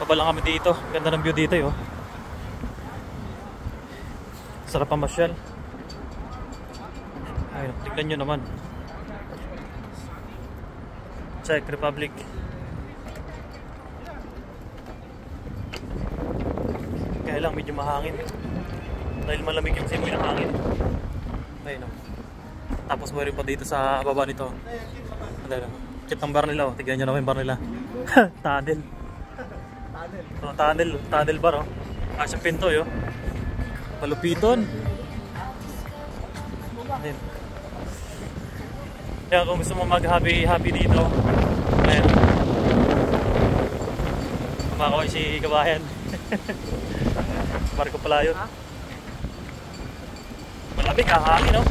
Baba lang kami dito. Ganda ng view dito eh, oh. Sarap pamasyal. Ayun, tignan nyo naman. Czech Republic. Kaya lang medyo mahangin. Dahil malamig yung simoy ng hangin. Ayun, oh. Tapos meron pa dito sa baba nito. Ano, cute ng bar nila, oh. Tignan nyo naman yung bar nila. Tunnel. Oh, tunnel bar, oh. Kasyang pinto, yo. Malupiton. Ayun. Kaya kung gusto mo mag-happy dito, ayun. Kumakaway si Kabayan. Barko pala yun. Malamig, hangin, no?